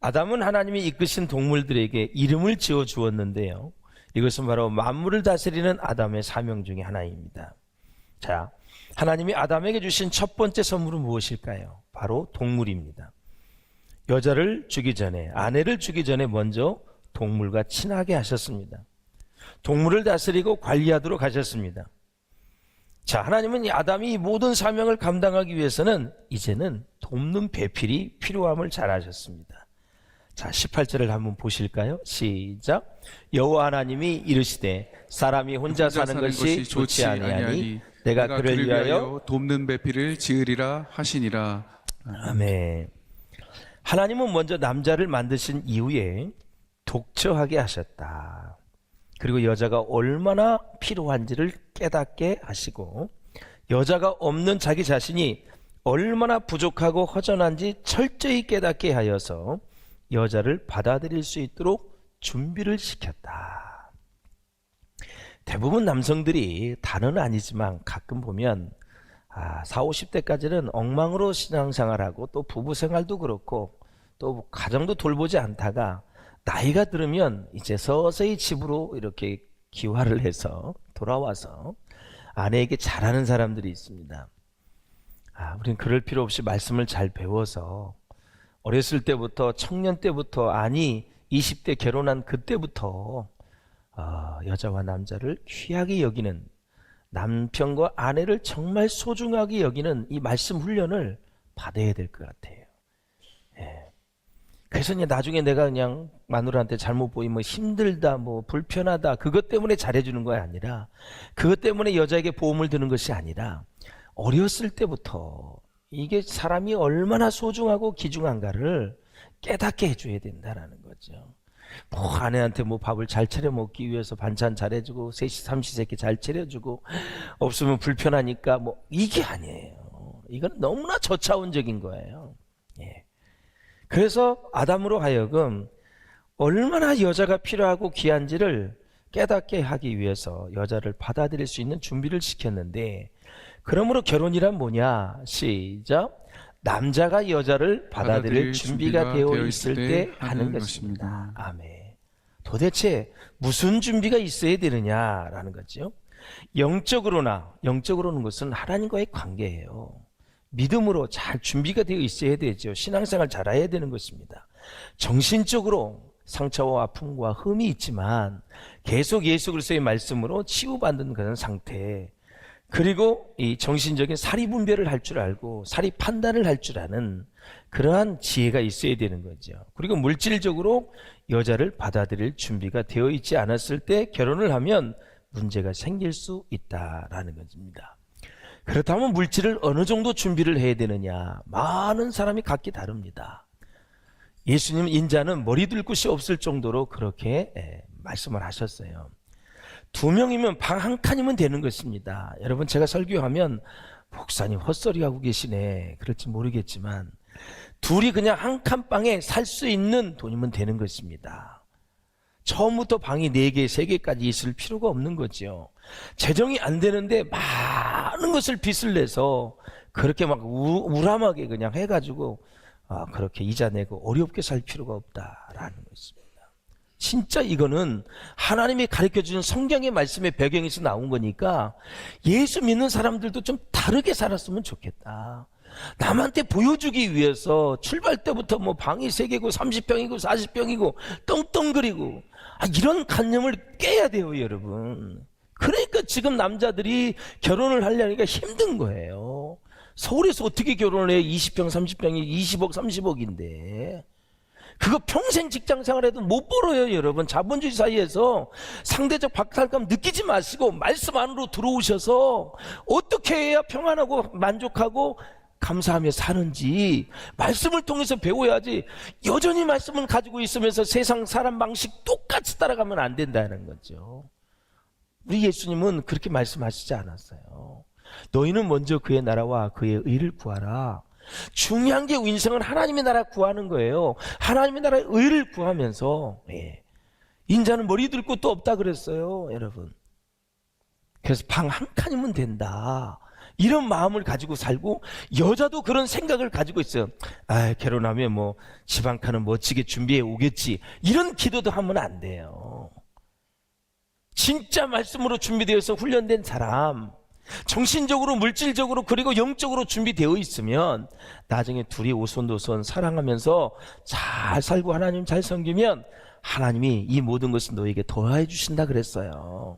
아담은 하나님이 이끄신 동물들에게 이름을 지어 주었는데요. 이것은 바로 만물을 다스리는 아담의 사명 중에 하나입니다. 자, 하나님이 아담에게 주신 첫 번째 선물은 무엇일까요? 바로 동물입니다. 여자를 주기 전에, 아내를 주기 전에 먼저 동물과 친하게 하셨습니다. 동물을 다스리고 관리하도록 하셨습니다. 자, 하나님은 이 아담이 이 모든 사명을 감당하기 위해서는 이제는 돕는 배필이 필요함을 잘 아셨습니다. 자, 18절을 한번 보실까요? 시작. 여호와 하나님이 이르시되 사람이 혼자 사는 것이 좋지 아니하니 내가 그를 위하여 돕는 배필을 지으리라 하시니라. 아멘. 하나님은 먼저 남자를 만드신 이후에 독처하게 하셨다. 그리고 여자가 얼마나 필요한지를 깨닫게 하시고 여자가 없는 자기 자신이 얼마나 부족하고 허전한지 철저히 깨닫게 하여서 여자를 받아들일 수 있도록 준비를 시켰다. 대부분 남성들이 다는 아니지만 가끔 보면 40, 50대까지는 엉망으로 신앙생활하고 또 부부생활도 그렇고 또 가정도 돌보지 않다가 나이가 들으면 이제 서서히 집으로 이렇게 기화를 해서 돌아와서 아내에게 잘하는 사람들이 있습니다. 우린 그럴 필요 없이 말씀을 잘 배워서 어렸을 때부터 청년 때부터 20대 결혼한 그때부터 여자와 남자를 귀하게 여기는 남편과 아내를 정말 소중하게 여기는 이 말씀 훈련을 받아야 될 것 같아요. 예. 그래서 나중에 내가 그냥 마누라한테 잘못 보이면 힘들다, 불편하다, 그것 때문에 잘해주는 거 아니라, 그것 때문에 여자에게 보험을 드는 것이 아니라 어렸을 때부터 이게 사람이 얼마나 소중하고 귀중한가를 깨닫게 해줘야 된다는 거죠. 아내한테 밥을 잘 차려 먹기 위해서 반찬 잘해주고 삼시세끼 잘 차려주고 없으면 불편하니까 이게 아니에요. 이건 너무나 저차원적인 거예요. 예. 그래서 아담으로 하여금 얼마나 여자가 필요하고 귀한지를 깨닫게 하기 위해서 여자를 받아들일 수 있는 준비를 시켰는데, 그러므로 결혼이란 뭐냐? 시작. 남자가 여자를 받아들일 준비가 되어 있을 때 하는 것입니다. 아멘. 도대체 무슨 준비가 있어야 되느냐라는 거죠. 영적으로는 것은 하나님과의 관계예요. 믿음으로 잘 준비가 되어 있어야 되죠. 신앙생활 잘해야 되는 것입니다. 정신적으로 상처와 아픔과 흠이 있지만 계속 예수 그리스도의 말씀으로 치유받는 그런 상태, 그리고 이 정신적인 사리 분별을 할 줄 알고 사리 판단을 할 줄 아는 그러한 지혜가 있어야 되는 거죠. 그리고 물질적으로 여자를 받아들일 준비가 되어 있지 않았을 때 결혼을 하면 문제가 생길 수 있다라는 것입니다. 그렇다면 물질을 어느 정도 준비를 해야 되느냐? 많은 사람이 각기 다릅니다. 예수님 인자는 머리 둘 곳이 없을 정도로 그렇게 말씀을 하셨어요. 2명이면 방 한 칸이면 되는 것입니다. 여러분, 제가 설교하면 목사님 헛소리하고 계시네 그럴지 모르겠지만 둘이 그냥 한 칸 방에 살 수 있는 돈이면 되는 것입니다. 처음부터 방이 4개, 3개까지 있을 필요가 없는 거죠. 재정이 안 되는데 많은 것을 빚을 내서 그렇게 우람하게 그냥 해가지고 그렇게 이자 내고 어렵게 살 필요가 없다라는 것입니다. 진짜 이거는 하나님이 가르쳐주는 성경의 말씀의 배경에서 나온 거니까 예수 믿는 사람들도 좀 다르게 살았으면 좋겠다. 남한테 보여주기 위해서 출발 때부터 방이 3개고 30평이고 40평이고 떵떵거리고 이런 관념을 깨야 돼요, 여러분. 그러니까 지금 남자들이 결혼을 하려니까 힘든 거예요. 서울에서 어떻게 결혼을 해? 20평 30평이 20억 30억인데 그거 평생 직장 생활해도 못 벌어요, 여러분. 자본주의 사이에서 상대적 박탈감 느끼지 마시고 말씀 안으로 들어오셔서 어떻게 해야 평안하고 만족하고 감사하며 사는지 말씀을 통해서 배워야지, 여전히 말씀을 가지고 있으면서 세상 사람 방식 똑같이 따라가면 안 된다는 거죠. 우리 예수님은 그렇게 말씀하시지 않았어요. 너희는 먼저 그의 나라와 그의 의를 구하라. 중요한 게 인생은 하나님의 나라 구하는 거예요. 하나님의 나라의 의를 구하면서 인자는 머리 둘 곳도 없다 그랬어요, 여러분. 그래서 방 한 칸이면 된다. 이런 마음을 가지고 살고, 여자도 그런 생각을 가지고 있어요. 아, 결혼하면 뭐 집 한 칸은 멋지게 준비해 오겠지, 이런 기도도 하면 안 돼요. 진짜 말씀으로 준비되어서 훈련된 사람, 정신적으로, 물질적으로, 그리고 영적으로 준비되어 있으면 나중에 둘이 오손도손 사랑하면서 잘 살고 하나님 잘 섬기면 하나님이 이 모든 것을 너에게 더해 주신다 그랬어요.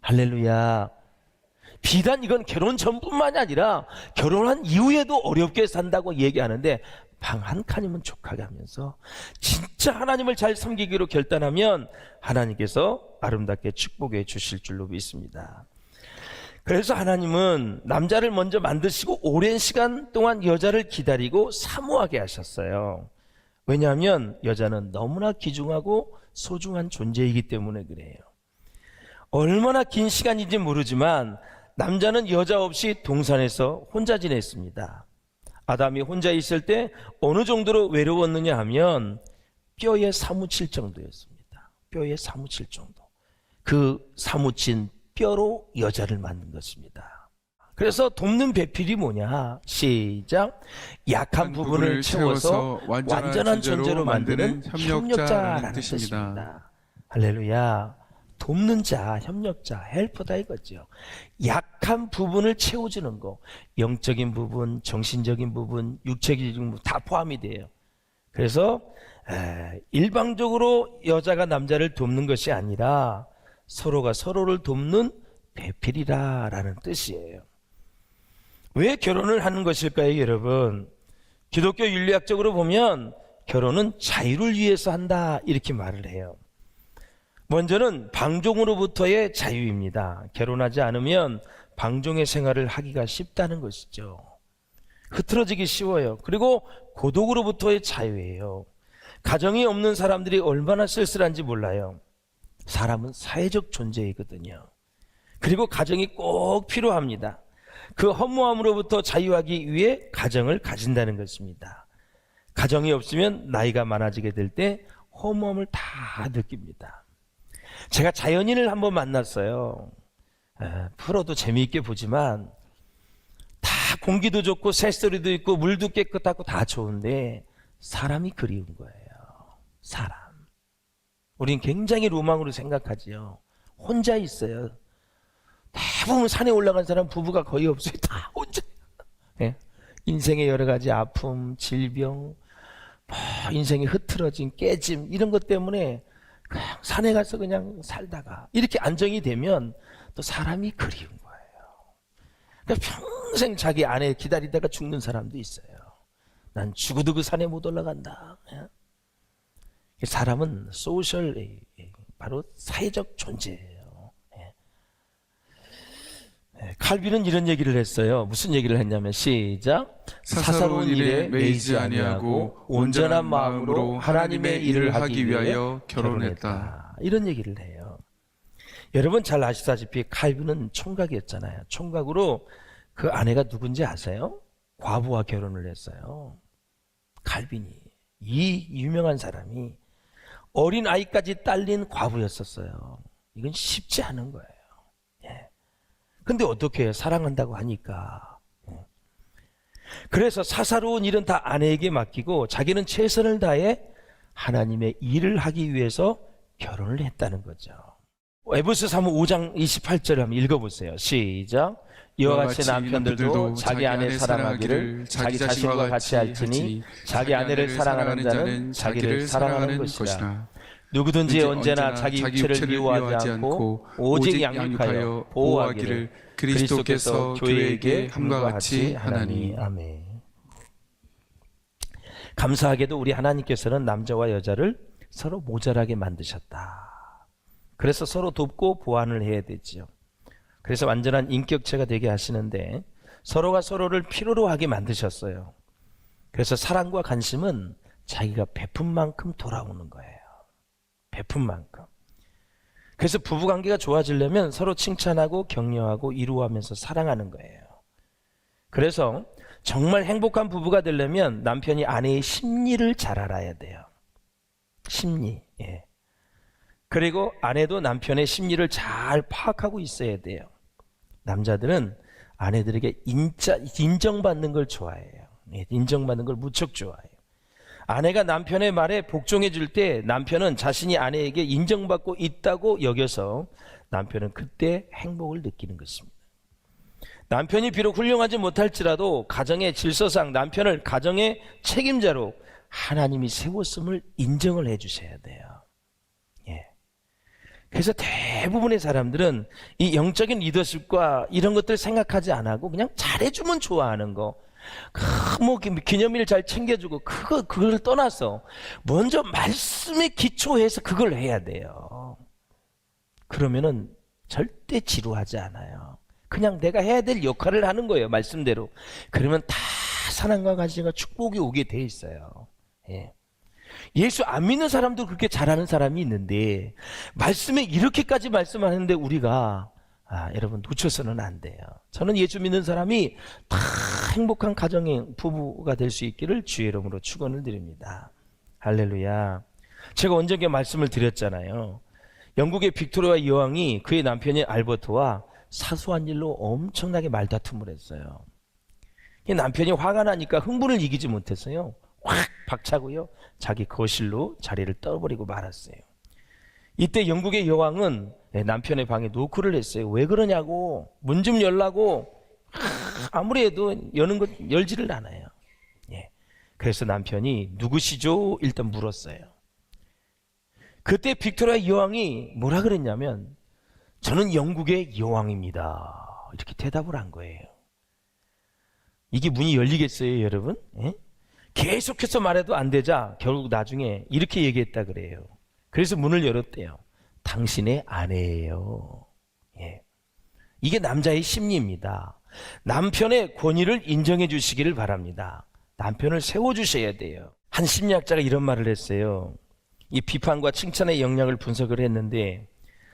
할렐루야. 비단 이건 결혼 전뿐만이 아니라 결혼한 이후에도 어렵게 산다고 얘기하는데, 방 한 칸이면 족하게 하면서 진짜 하나님을 잘 섬기기로 결단하면 하나님께서 아름답게 축복해 주실 줄로 믿습니다. 그래서 하나님은 남자를 먼저 만드시고 오랜 시간 동안 여자를 기다리고 사모하게 하셨어요. 왜냐하면 여자는 너무나 귀중하고 소중한 존재이기 때문에 그래요. 얼마나 긴 시간인지 모르지만 남자는 여자 없이 동산에서 혼자 지냈습니다. 아담이 혼자 있을 때 어느 정도로 외로웠느냐 하면 뼈에 사무칠 정도였습니다. 뼈에 사무칠 정도. 그 사무친 뼈로 여자를 만든 것입니다. 그래서 돕는 배필이 뭐냐? 시작. 약한 부분을 채워서 완전한 존재로 만드는 협력자라는 뜻입니다. 할렐루야. 돕는 자, 협력자, 헬퍼다 이거죠. 약한 부분을 채워주는 거, 영적인 부분, 정신적인 부분, 육체적인 부분 다 포함이 돼요. 그래서 일방적으로 여자가 남자를 돕는 것이 아니라 서로가 서로를 돕는 배필이라는 뜻이에요. 왜 결혼을 하는 것일까요, 여러분? 기독교 윤리학적으로 보면 결혼은 자유를 위해서 한다 이렇게 말을 해요. 먼저는 방종으로부터의 자유입니다. 결혼하지 않으면 방종의 생활을 하기가 쉽다는 것이죠. 흐트러지기 쉬워요. 그리고 고독으로부터의 자유예요. 가정이 없는 사람들이 얼마나 쓸쓸한지 몰라요. 사람은 사회적 존재이거든요. 그리고 가정이 꼭 필요합니다. 그 허무함으로부터 자유하기 위해 가정을 가진다는 것입니다. 가정이 없으면 나이가 많아지게 될 때 허무함을 다 느낍니다. 제가 자연인을 한번 만났어요. 프로도 재미있게 보지만 다 공기도 좋고 새소리도 있고 물도 깨끗하고 다 좋은데 사람이 그리운 거예요. 사람. 우린 굉장히 로망으로 생각하지요. 혼자 있어요. 대부분 산에 올라간 사람 부부가 거의 없어요. 다 혼자. 예? 인생의 여러 가지 아픔, 질병, 인생이 흐트러짐, 깨짐 이런 것 때문에 그냥 산에 가서 그냥 살다가 이렇게 안정이 되면 또 사람이 그리운 거예요. 그러니까 평생 자기 아내 기다리다가 죽는 사람도 있어요. 난 죽어도 그 산에 못 올라간다. 사람은 소셜, 바로 사회적 존재예요. 칼빈은 이런 얘기를 했어요. 무슨 얘기를 했냐면 시작. 사사로운 일에 매이지 아니하고 온전한 마음으로 하나님의 일을 하기 위하여 결혼했다. 이런 얘기를 해요. 여러분 잘 아시다시피 칼빈은 총각이었잖아요. 총각으로 그 아내가 누군지 아세요? 과부와 결혼을 했어요. 칼빈이. 이 유명한 사람이 어린 아이까지 딸린 과부였었어요. 이건 쉽지 않은 거예요. 근데 어떻게 해요? 사랑한다고 하니까. 그래서 사사로운 일은 다 아내에게 맡기고 자기는 최선을 다해 하나님의 일을 하기 위해서 결혼을 했다는 거죠. 에베소 5장 28절을 한번 읽어보세요. 시작. 이와 같이 남편들도 자기 아내 사랑하기를 자기 자신과 같이 할지니 자기 아내를 사랑하는 자는 자기를 사랑하는 것이라. 누구든지 언제나 자기 육체를 미워하지 않고 오직 양육하여 보호하기를 그리스도께서 교회에게 함과 같이 하나니. 아멘. 감사하게도 우리 하나님께서는 남자와 여자를 서로 모자라게 만드셨다. 그래서 서로 돕고 보완을 해야 되지요. 그래서 완전한 인격체가 되게 하시는데 서로가 서로를 필요로 하게 만드셨어요. 그래서 사랑과 관심은 자기가 베푼 만큼 돌아오는 거예요. 베푼 만큼. 그래서 부부관계가 좋아지려면 서로 칭찬하고 격려하고 위로하면서 사랑하는 거예요. 그래서 정말 행복한 부부가 되려면 남편이 아내의 심리를 잘 알아야 돼요. 심리. 예. 그리고 아내도 남편의 심리를 잘 파악하고 있어야 돼요. 남자들은 아내들에게 인정받는 걸 좋아해요. 예, 인정받는 걸 무척 좋아해요. 아내가 남편의 말에 복종해 줄 때 남편은 자신이 아내에게 인정받고 있다고 여겨서 남편은 그때 행복을 느끼는 것입니다. 남편이 비록 훌륭하지 못할지라도 가정의 질서상 남편을 가정의 책임자로 하나님이 세웠음을 인정을 해 주셔야 돼요. 예. 그래서 대부분의 사람들은 이 영적인 리더십과 이런 것들 생각하지 안 하고 그냥 잘해주면 좋아하는 거, 뭐 기념일 잘 챙겨주고 그걸 떠나서 먼저 말씀에 기초해서 그걸 해야 돼요. 그러면은 절대 지루하지 않아요. 그냥 내가 해야 될 역할을 하는 거예요. 말씀대로. 그러면 다 사랑과 관심과 축복이 오게 돼 있어요. 예. 예수 안 믿는 사람도 그렇게 잘하는 사람이 있는데 말씀에 이렇게까지 말씀하는데 우리가 여러분 놓쳐서는 안 돼요. 저는 예수 믿는 사람이 다 행복한 가정의 부부가 될 수 있기를 주의 이름으로 축원을 드립니다. 할렐루야. 제가 언젠가 말씀을 드렸잖아요. 영국의 빅토리아 여왕이 그의 남편인 알버트와 사소한 일로 엄청나게 말다툼을 했어요. 남편이 화가 나니까 흥분을 이기지 못했어요. 확 박차고요, 자기 거실로 자리를 떠버리고 말았어요. 이때 영국의 여왕은 남편의 방에 노크를 했어요. 왜 그러냐고, 문 좀 열라고. 아무리 해도 여는 것 열지를 않아요. 예. 그래서 남편이 누구시죠? 일단 물었어요. 그때 빅토리아 여왕이 뭐라 그랬냐면 저는 영국의 여왕입니다. 이렇게 대답을 한 거예요. 이게 문이 열리겠어요, 여러분? 예? 계속해서 말해도 안 되자 결국 나중에 이렇게 얘기했다 그래요. 그래서 문을 열었대요. 당신의 아내예요. 예. 이게 남자의 심리입니다. 남편의 권위를 인정해 주시기를 바랍니다. 남편을 세워주셔야 돼요. 한 심리학자가 이런 말을 했어요. 이 비판과 칭찬의 역량을 분석을 했는데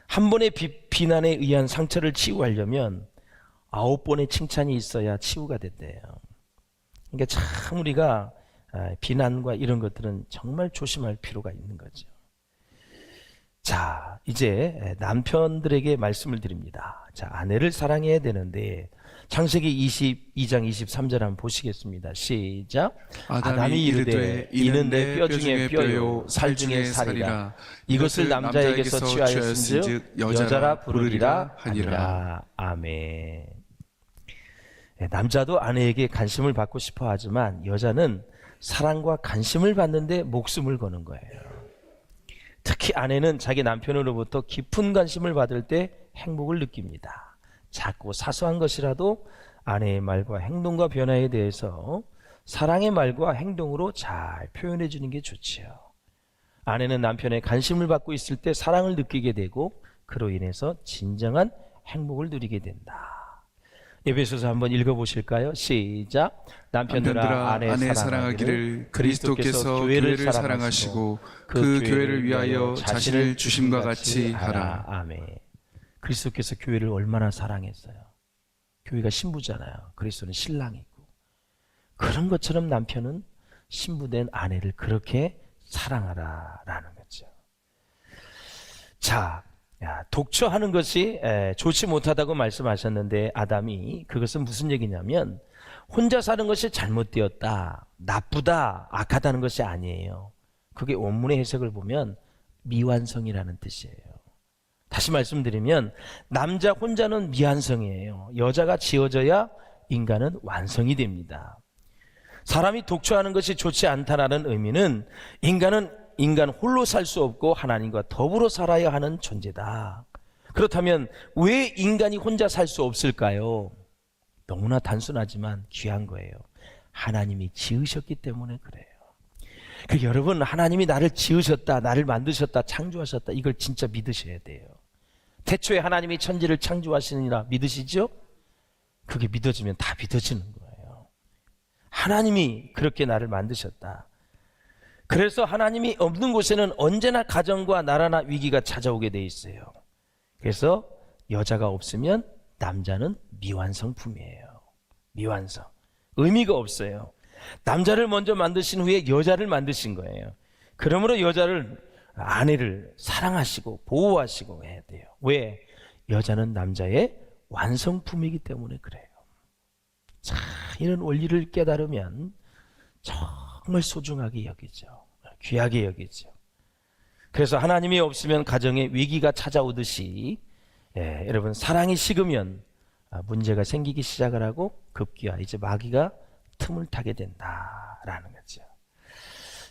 한 번의 비난에 의한 상처를 치유하려면 9번의 칭찬이 있어야 치유가 됐대요. 그러니까 참 우리가 비난과 이런 것들은 정말 조심할 필요가 있는 거죠. 자, 이제 남편들에게 말씀을 드립니다. 자, 아내를 사랑해야 되는데 창세기 22장 23절 한번 보시겠습니다. 시작. 아담이 이르되 이는 내 뼈 중에 뼈요 살 중에 살이라. 이것을 남자에게서 취하였은즉 여자라 부르리라 하니라. 아멘. 남자도 아내에게 관심을 받고 싶어 하지만 여자는 사랑과 관심을 받는데 목숨을 거는 거예요. 특히 아내는 자기 남편으로부터 깊은 관심을 받을 때 행복을 느낍니다. 작고 사소한 것이라도 아내의 말과 행동과 변화에 대해서 사랑의 말과 행동으로 잘 표현해 주는 게 좋지요. 아내는 남편의 관심을 받고 있을 때 사랑을 느끼게 되고 그로 인해서 진정한 행복을 누리게 된다. 에베소서 한번 읽어보실까요? 시작. 남편들아 아내 사랑하기를 그리스도께서 교회를 사랑하시고 그 교회를 위하여 자신을 주심과 같이 하라. 아멘. 그리스도께서 교회를 얼마나 사랑했어요. 교회가 신부잖아요. 그리스도는 신랑이고. 그런 것처럼 남편은 신부된 아내를 그렇게 사랑하라라는 거죠. 자, 독처하는 것이 좋지 못하다고 말씀하셨는데 아담이 그것은 무슨 얘기냐면 혼자 사는 것이 잘못되었다, 나쁘다, 악하다는 것이 아니에요. 그게 원문의 해석을 보면 미완성이라는 뜻이에요. 다시 말씀드리면 남자 혼자는 미완성이에요. 여자가 지어져야 인간은 완성이 됩니다. 사람이 독처하는 것이 좋지 않다라는 의미는 인간 홀로 살 수 없고 하나님과 더불어 살아야 하는 존재다. 그렇다면 왜 인간이 혼자 살 수 없을까요? 너무나 단순하지만 귀한 거예요. 하나님이 지으셨기 때문에 그래요. 여러분, 하나님이 나를 지으셨다, 나를 만드셨다, 창조하셨다, 이걸 진짜 믿으셔야 돼요. 태초에 하나님이 천지를 창조하시느니라 믿으시죠? 그게 믿어지면 다 믿어지는 거예요. 하나님이 그렇게 나를 만드셨다. 그래서 하나님이 없는 곳에는 언제나 가정과 나라나 위기가 찾아오게 돼 있어요. 그래서 여자가 없으면 남자는 미완성품이에요. 미완성. 의미가 없어요. 남자를 먼저 만드신 후에 여자를 만드신 거예요. 그러므로 아내를 사랑하시고 보호하시고 해야 돼요. 왜? 여자는 남자의 완성품이기 때문에 그래요. 자, 이런 원리를 깨달으면 정말 소중하게 여기죠. 귀하게 여기죠. 그래서 하나님이 없으면 가정에 위기가 찾아오듯이 여러분 사랑이 식으면 문제가 생기기 시작을 하고 급기야 이제 마귀가 틈을 타게 된다라는 거죠.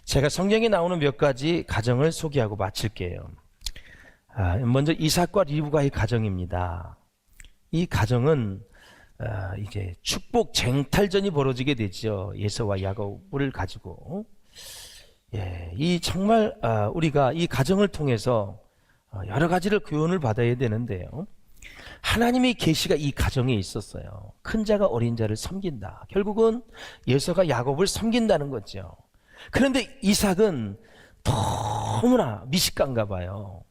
제가 성경에 나오는 몇 가지 가정을 소개하고 마칠게요. 먼저 이삭과 리브가의 가정입니다. 이 가정은 이제 축복 쟁탈전이 벌어지게 되죠. 에서와 야곱을 가지고. 이 정말 우리가 이 가정을 통해서 여러 가지를 교훈을 받아야 되는데요. 하나님의 계시가 이 가정에 있었어요. 큰 자가 어린 자를 섬긴다. 결국은 에서가 야곱을 섬긴다는 거죠. 그런데 이삭은 너무나 미식가인가 봐요.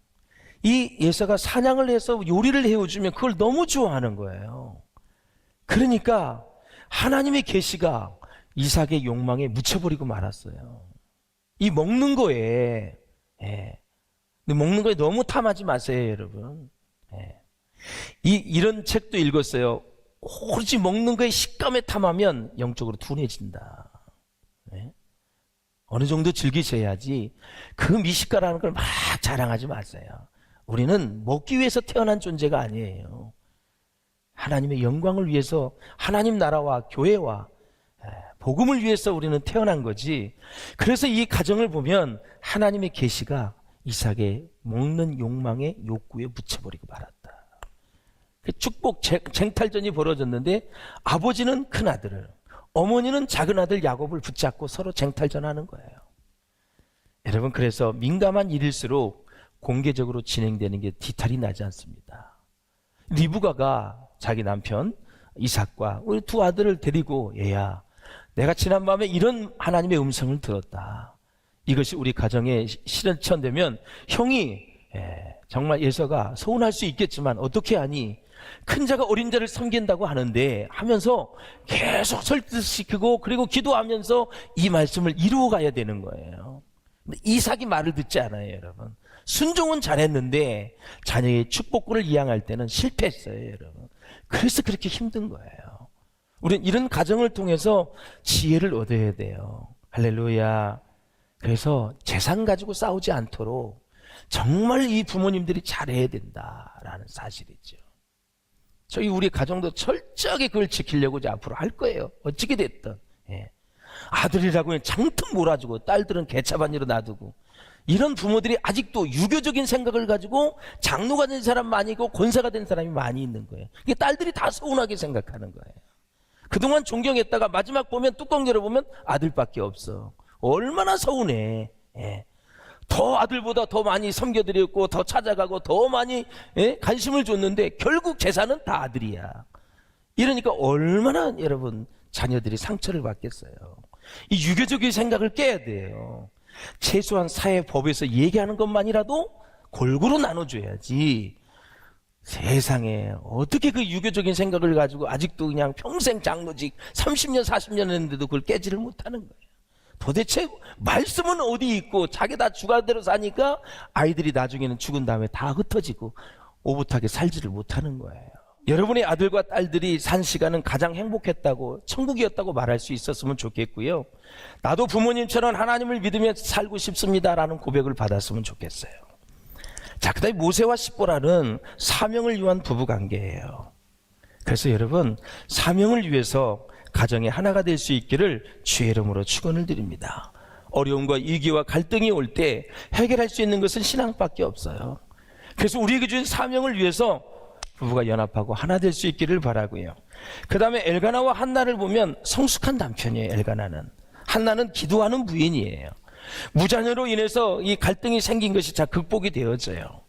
이 에서가 사냥을 해서 요리를 해주면 그걸 너무 좋아하는 거예요. 그러니까 하나님의 계시가 이삭의 욕망에 묻혀버리고 말았어요. 이 먹는 거에 먹는 거에 너무 탐하지 마세요, 여러분. 이런 책도 읽었어요. 오로지 먹는 거에 식감에 탐하면 영적으로 둔해진다. 어느 정도 즐기셔야지 그 미식가라는 걸 막 자랑하지 마세요. 우리는 먹기 위해서 태어난 존재가 아니에요. 하나님의 영광을 위해서 하나님 나라와 교회와 복음을 위해서 우리는 태어난 거지. 그래서 이 가정을 보면 하나님의 계시가 이삭의 먹는 욕망의 욕구에 묻혀버리고 말았다. 축복 쟁탈전이 벌어졌는데 아버지는 큰 아들을, 어머니는 작은 아들 야곱을 붙잡고 서로 쟁탈전하는 거예요. 여러분, 그래서 민감한 일일수록 공개적으로 진행되는 게 뒤탈이 나지 않습니다. 리브가가 자기 남편 이삭과 우리 두 아들을 데리고, 얘야, 내가 지난밤에 이런 하나님의 음성을 들었다. 이것이 우리 가정에 실현되면 형이 정말 에서가 서운할 수 있겠지만 어떻게 하니? 큰 자가 어린 자를 섬긴다고 하는데 하면서 계속 설득시키고 그리고 기도하면서 이 말씀을 이루어 가야 되는 거예요. 근데 이삭이 말을 듣지 않아요, 여러분. 순종은 잘했는데 자녀의 축복권을 이양할 때는 실패했어요, 여러분. 그래서 그렇게 힘든 거예요. 우리는 이런 가정을 통해서 지혜를 얻어야 돼요. 할렐루야. 그래서 재산 가지고 싸우지 않도록 정말 이 부모님들이 잘해야 된다라는 사실이죠. 저희 우리 가정도 철저하게 그걸 지키려고 이제 앞으로 할 거예요. 어찌게 됐든. 아들이라고 장튼 몰아주고 딸들은 개차반이로 놔두고, 이런 부모들이 아직도 유교적인 생각을 가지고 장로가 된 사람 많이 있고 권사가 된 사람이 많이 있는 거예요. 이게 딸들이 다 서운하게 생각하는 거예요. 그동안 존경했다가 마지막 보면 뚜껑 열어보면 아들밖에 없어. 얼마나 서운해. 더 아들보다 더 많이 섬겨드렸고 더 찾아가고 더 많이 관심을 줬는데 결국 재산은 다 아들이야. 이러니까 얼마나 여러분 자녀들이 상처를 받겠어요. 이 유교적인 생각을 깨야 돼요. 최소한 사회법에서 얘기하는 것만이라도 골고루 나눠줘야지. 세상에 어떻게 그 유교적인 생각을 가지고 아직도 그냥 평생 장로직 30년 40년 했는데도 그걸 깨지를 못하는 거예요. 도대체 말씀은 어디 있고 자기 다 주관대로 사니까 아이들이 나중에는 죽은 다음에 다 흩어지고 오붓하게 살지를 못하는 거예요. 여러분의 아들과 딸들이 산 시간은 가장 행복했다고, 천국이었다고 말할 수 있었으면 좋겠고요. 나도 부모님처럼 하나님을 믿으며 살고 싶습니다라는 고백을 받았으면 좋겠어요. 자, 그 다음에 모세와 십보라는 사명을 위한 부부관계예요. 그래서 여러분, 사명을 위해서 가정의 하나가 될 수 있기를 주의 이름으로 축원을 드립니다. 어려움과 위기와 갈등이 올 때 해결할 수 있는 것은 신앙밖에 없어요. 그래서 우리에게 주신 사명을 위해서 부부가 연합하고 하나 될 수 있기를 바라고요. 그 다음에 엘가나와 한나를 보면 성숙한 남편이에요. 엘가나는, 한나는 기도하는 부인이에요. 무자녀로 인해서 이 갈등이 생긴 것이 다 극복이 되어져요.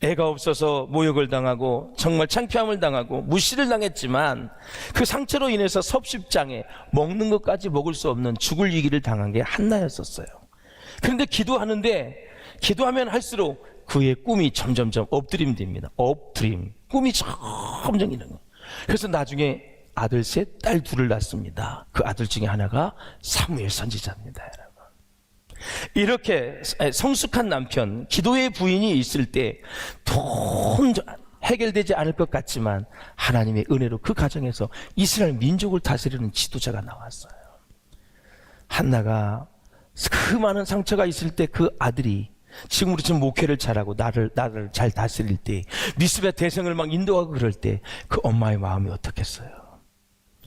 애가 없어서 모욕을 당하고 정말 창피함을 당하고 무시를 당했지만 그 상처로 인해서 섭식장애, 먹는 것까지 먹을 수 없는 죽을 위기를 당한 게 한나였었어요. 그런데 기도하면 할수록 그의 꿈이 점점점 엎드림됩니다. 엎드림, 꿈이 점점 이런 거. 그래서 나중에 아들 셋, 딸 둘을 낳습니다. 그 아들 중에 하나가 사무엘 선지자입니다, 여러분. 이렇게 성숙한 남편, 기도의 부인이 있을 때 돈 해결되지 않을 것 같지만 하나님의 은혜로 그 가정에서 이스라엘 민족을 다스리는 지도자가 나왔어요. 한나가 그 많은 상처가 있을 때 그 아들이 지금 우리처럼 목회를 잘하고 나를 잘 다스릴 때, 미스베 대성을 막 인도하고 그럴 때 그 엄마의 마음이 어떻겠어요?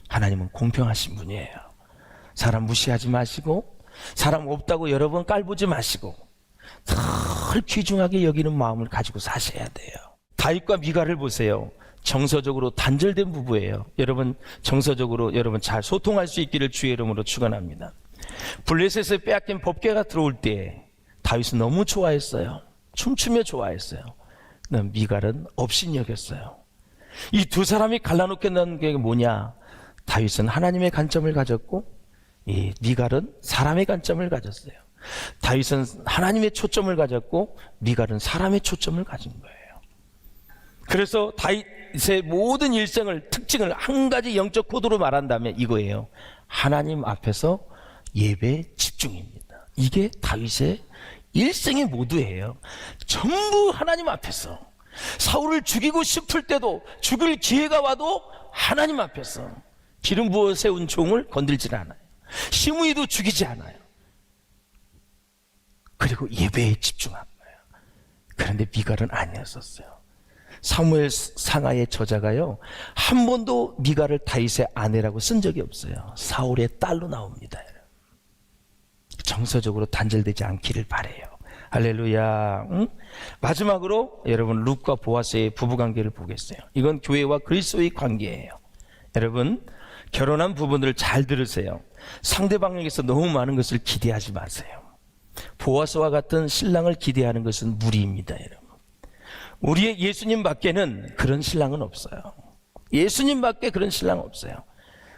하나님은 공평하신 분이에요. 사람 무시하지 마시고, 사람 없다고 여러 번 깔보지 마시고, 늘 귀중하게 여기는 마음을 가지고 사셔야 돼요. 다윗과 미갈을 보세요. 정서적으로 단절된 부부예요. 여러분, 정서적으로 여러분 잘 소통할 수 있기를 주의 이름으로 축원합니다. 블레셋에 빼앗긴 법궤가 들어올 때 다윗은 너무 좋아했어요. 춤추며 좋아했어요. 미갈은 업신여겼어요. 이 두 사람이 갈라놓겠다는 게 뭐냐? 다윗은 하나님의 관점을 가졌고, 이 미갈은 사람의 관점을 가졌어요. 다윗은 하나님의 초점을 가졌고, 미갈은 사람의 초점을 가진 거예요. 그래서 다윗의 모든 일생을, 특징을 한 가지 영적 코드로 말한다면 이거예요. 하나님 앞에서 예배 집중입니다. 이게 다윗의 일생의 모두예요. 전부 하나님 앞에서. 사울을 죽이고 싶을 때도, 죽을 기회가 와도 하나님 앞에서 기름 부어 세운 종을 건들지 않아요. 시므이도 죽이지 않아요. 그리고 예배에 집중한 거예요. 그런데 미갈은 아니었었어요. 사무엘 상하의 저자가요, 한 번도 미갈을 다윗의 아내라고 쓴 적이 없어요. 사울의 딸로 나옵니다. 정서적으로 단절되지 않기를 바라요. 할렐루야. 응? 마지막으로 여러분, 룻과 보아스의 부부관계를 보겠어요. 이건 교회와 그리스도의 관계예요. 여러분, 결혼한 부부들 잘 들으세요. 상대방에게서 너무 많은 것을 기대하지 마세요. 보아스와 같은 신랑을 기대하는 것은 무리입니다. 여러분, 우리의 예수님 밖에는 그런 신랑은 없어요. 예수님 밖에 그런 신랑 없어요.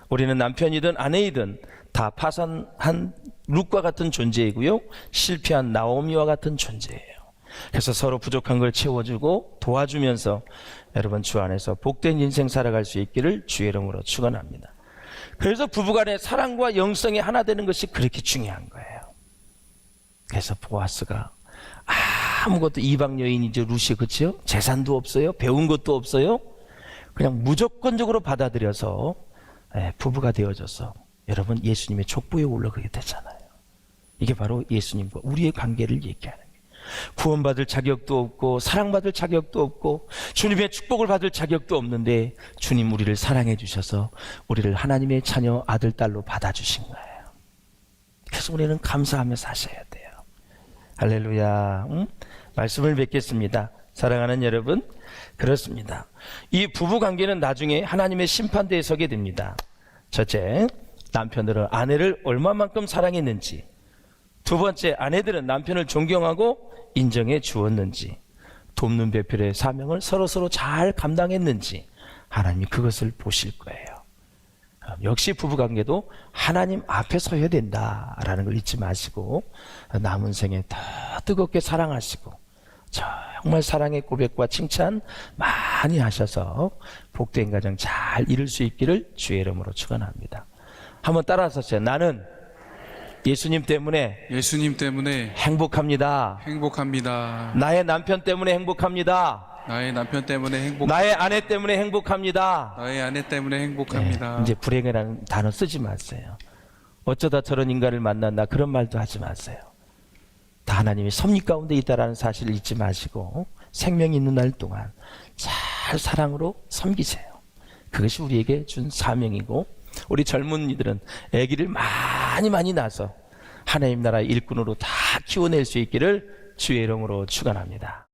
우리는 남편이든 아내이든 다 파산한 룻과 같은 존재이고요, 실패한 나오미와 같은 존재예요. 그래서 서로 부족한 걸 채워주고 도와주면서 여러분, 주 안에서 복된 인생 살아갈 수 있기를 주의 이름으로 축원합니다. 그래서 부부간의 사랑과 영성이 하나 되는 것이 그렇게 중요한 거예요. 그래서 보아스가 아무것도, 이방 여인이죠, 룻이, 그렇죠? 재산도 없어요, 배운 것도 없어요. 그냥 무조건적으로 받아들여서 부부가 되어져서 여러분, 예수님의 족보에 올라가게 되잖아요. 이게 바로 예수님과 우리의 관계를 얘기하는 거예요. 구원받을 자격도 없고, 사랑받을 자격도 없고, 주님의 축복을 받을 자격도 없는데 주님 우리를 사랑해 주셔서 우리를 하나님의 자녀, 아들, 딸로 받아주신 거예요. 그래서 우리는 감사하며 사셔야 돼요. 할렐루야. 말씀을 뵙겠습니다. 사랑하는 여러분, 그렇습니다. 이 부부관계는 나중에 하나님의 심판대에 서게 됩니다. 첫째, 남편들은 아내를 얼마만큼 사랑했는지, 두 번째, 아내들은 남편을 존경하고 인정해 주었는지, 돕는 배필의 사명을 서로 잘 감당했는지 하나님이 그것을 보실 거예요. 역시 부부관계도 하나님 앞에 서야 된다라는 걸 잊지 마시고, 남은 생에 더 뜨겁게 사랑하시고 정말 사랑의 고백과 칭찬 많이 하셔서 복된 가정 잘 이룰 수 있기를 주의 이름으로 축원합니다. 한번 따라서 하세요. 나는 예수님 때문에 행복합니다. 나의 남편 때문에 행복합니다. 나의 남편 때문에 나의 아내 때문에 행복합니다. 이제 불행이라는 단어 쓰지 마세요. 어쩌다 저런 인간을 만났나, 그런 말도 하지 마세요. 다 하나님이 섭리 가운데 있다라는 사실을 잊지 마시고 생명이 있는 날 동안 잘 사랑으로 섬기세요. 그것이 우리에게 준 사명이고, 우리 젊은이들은 아기를 많이 낳아서 하나님 나라의 일꾼으로 다 키워낼 수 있기를 주의 이름으로 축원합니다.